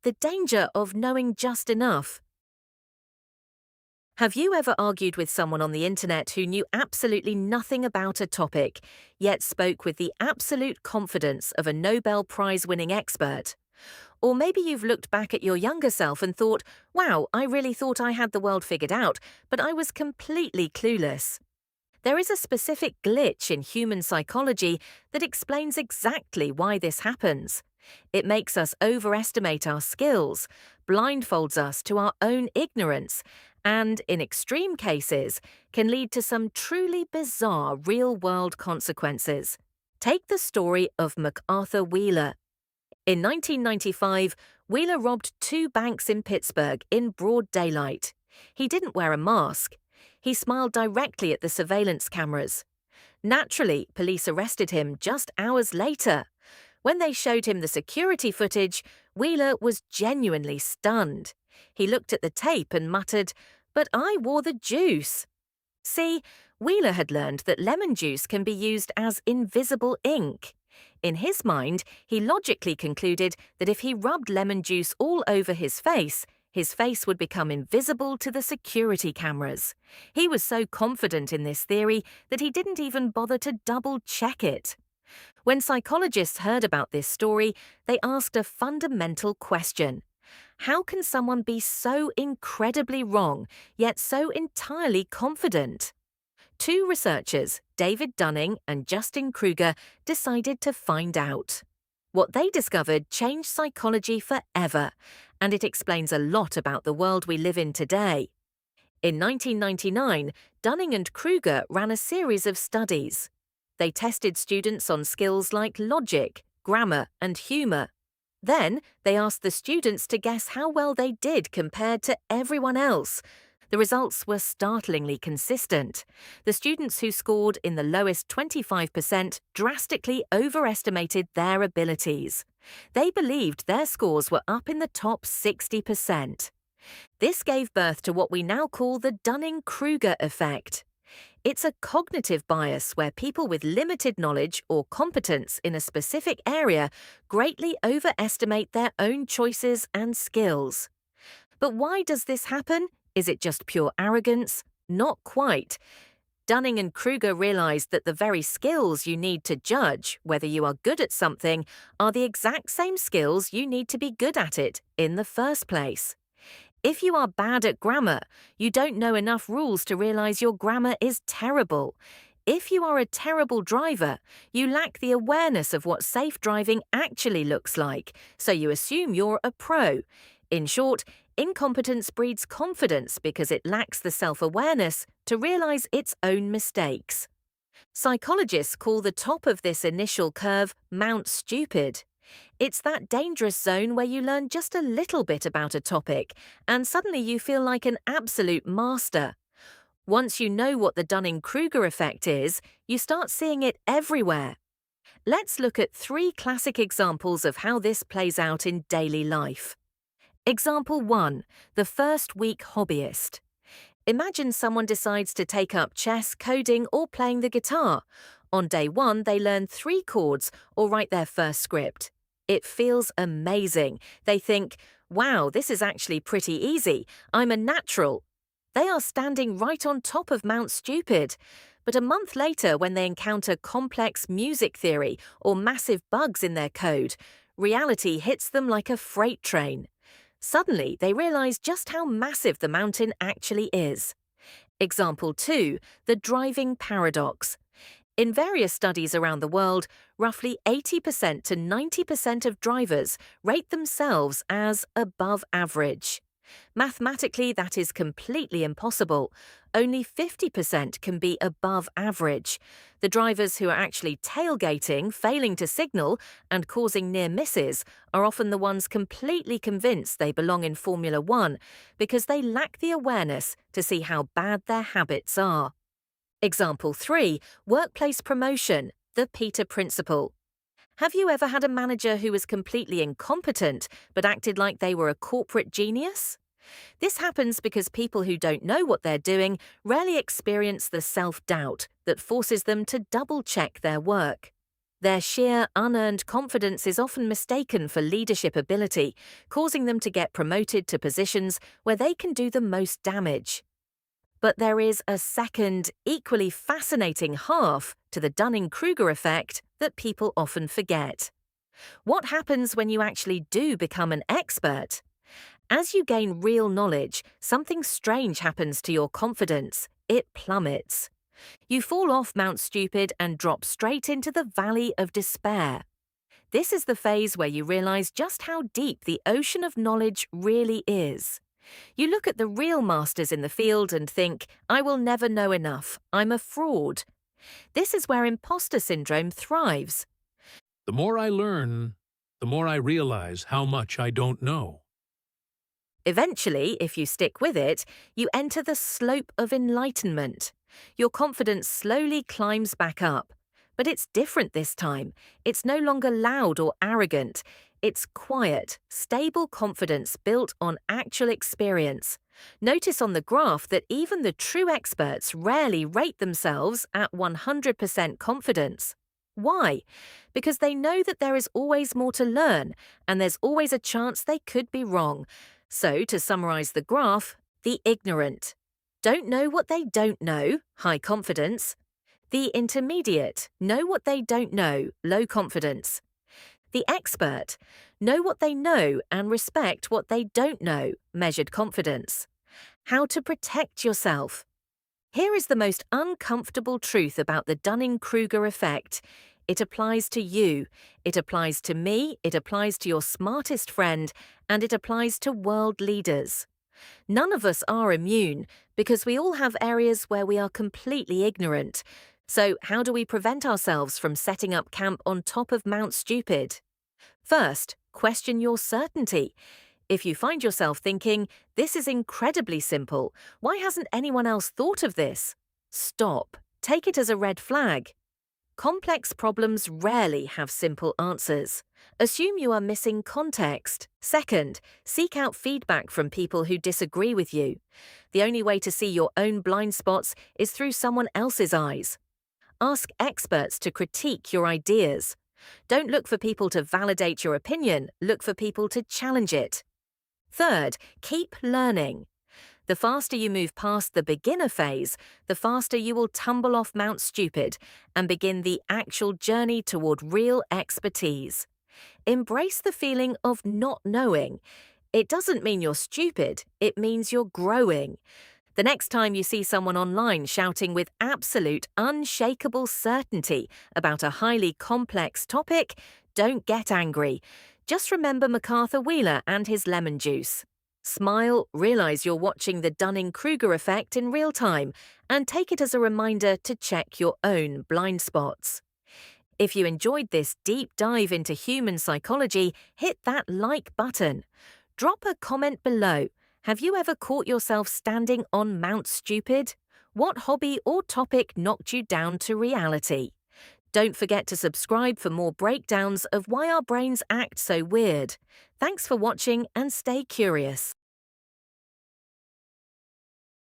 the danger of knowing just enough. Have you ever argued with someone on the internet who knew absolutely nothing about a topic, yet spoke with the absolute confidence of a Nobel Prize-winning expert? Or maybe you've looked back at your younger self and thought, wow, I really thought I had the world figured out, but I was completely clueless. There is a specific glitch in human psychology that explains exactly why this happens. It makes us overestimate our skills, blindfolds us to our own ignorance, and, in extreme cases, can lead to some truly bizarre real-world consequences. Take the story of MacArthur Wheeler. In 1995, Wheeler robbed two banks in Pittsburgh in broad daylight. He didn't wear a mask. He smiled directly at the surveillance cameras. Naturally, police arrested him just hours later. When they showed him the security footage, Wheeler was genuinely stunned. He looked at the tape and muttered, "But I wore the juice." See, Wheeler had learned that lemon juice can be used as invisible ink. In his mind, he logically concluded that if he rubbed lemon juice all over his face would become invisible to the security cameras. He was so confident in this theory that he didn't even bother to double-check it. When psychologists heard about this story, they asked a fundamental question. How can someone be so incredibly wrong, yet so entirely confident? Two researchers, David Dunning and Dunning-Kruger, decided to find out. What they discovered changed psychology forever, and it explains a lot about the world we live in today. In 1999, Dunning and Kruger ran a series of studies. They tested students on skills like logic, grammar, and humor. Then, they asked the students to guess how well they did compared to everyone else. The results were startlingly consistent. The students who scored in the lowest 25% drastically overestimated their abilities. They believed their scores were up in the top 60%. This gave birth to what we now call the Dunning-Kruger Effect. It's a cognitive bias where people with limited knowledge or competence in a specific area greatly overestimate their own choices and skills. But why does this happen? Is it just pure arrogance? Not quite. Dunning and Kruger realized that the very skills you need to judge whether you are good at something are the exact same skills you need to be good at it in the first place. If you are bad at grammar, you don't know enough rules to realize your grammar is terrible. If you are a terrible driver, you lack the awareness of what safe driving actually looks like, so you assume you're a pro. In short, incompetence breeds confidence because it lacks the self-awareness to realize its own mistakes. Psychologists call the top of this initial curve Mount Stupid. It's that dangerous zone where you learn just a little bit about a topic, and suddenly you feel like an absolute master. Once you know what the Dunning-Kruger effect is, you start seeing it everywhere. Let's look at three classic examples of how this plays out in daily life. Example 1. The first week hobbyist. Imagine someone decides to take up chess, coding, or playing the guitar. On day 1, they learn 3 chords or write their first script. It feels amazing. They think, wow, this is actually pretty easy. I'm a natural. They are standing right on top of Mount Stupid. But a month later, when they encounter complex music theory or massive bugs in their code, reality hits them like a freight train. Suddenly, they realize just how massive the mountain actually is. Example 2. The driving paradox. In various studies around the world, roughly 80% to 90% of drivers rate themselves as above average. Mathematically, that is completely impossible. Only 50% can be above average. The drivers who are actually tailgating, failing to signal, and causing near misses are often the ones completely convinced they belong in Formula One because they lack the awareness to see how bad their habits are. Example 3. Workplace promotion, the Peter Principle. Have you ever had a manager who was completely incompetent but acted like they were a corporate genius? This happens because people who don't know what they're doing rarely experience the self-doubt that forces them to double-check their work. Their sheer, unearned confidence is often mistaken for leadership ability, causing them to get promoted to positions where they can do the most damage. But there is a second, equally fascinating half to the Dunning-Kruger effect that people often forget. What happens when you actually do become an expert? As you gain real knowledge, something strange happens to your confidence. It plummets. You fall off Mount Stupid and drop straight into the valley of despair. This is the phase where you realize just how deep the ocean of knowledge really is. You look at the real masters in the field and think, I will never know enough. I'm a fraud. This is where impostor syndrome thrives. The more I learn, the more I realize how much I don't know. Eventually, if you stick with it, you enter the slope of enlightenment. Your confidence slowly climbs back up. But it's different this time. It's no longer loud or arrogant. It's quiet, stable confidence built on actual experience. Notice on the graph that even the true experts rarely rate themselves at 100% confidence. Why? Because they know that there is always more to learn, and there's always a chance they could be wrong. So, to summarize the graph, the ignorant don't know what they don't know, high confidence. The intermediate know what they don't know, low confidence. The expert know what they know and respect what they don't know, measured confidence. How to protect yourself. Here is the most uncomfortable truth about the Dunning-Kruger effect. It applies to you, it applies to me, it applies to your smartest friend, and it applies to world leaders. None of us are immune because we all have areas where we are completely ignorant. So how do we prevent ourselves from setting up camp on top of Mount Stupid? First, question your certainty. If you find yourself thinking, this is incredibly simple, why hasn't anyone else thought of this? Stop. Take it as a red flag. Complex problems rarely have simple answers. Assume you are missing context. Second, seek out feedback from people who disagree with you. The only way to see your own blind spots is through someone else's eyes. Ask experts to critique your ideas. Don't look for people to validate your opinion, look for people to challenge it. Third, keep learning. The faster you move past the beginner phase, the faster you will tumble off Mount Stupid and begin the actual journey toward real expertise. Embrace the feeling of not knowing. It doesn't mean you're stupid, it means you're growing. The next time you see someone online shouting with absolute, unshakable certainty about a highly complex topic, don't get angry. Just remember MacArthur Wheeler and his lemon juice. Smile, realize you're watching the Dunning-Kruger effect in real time, and take it as a reminder to check your own blind spots. If you enjoyed this deep dive into human psychology, hit that like button. Drop a comment below. Have you ever caught yourself standing on Mount Stupid? What hobby or topic knocked you down to reality? Don't forget to subscribe for more breakdowns of why our brains act so weird. Thanks for watching and stay curious.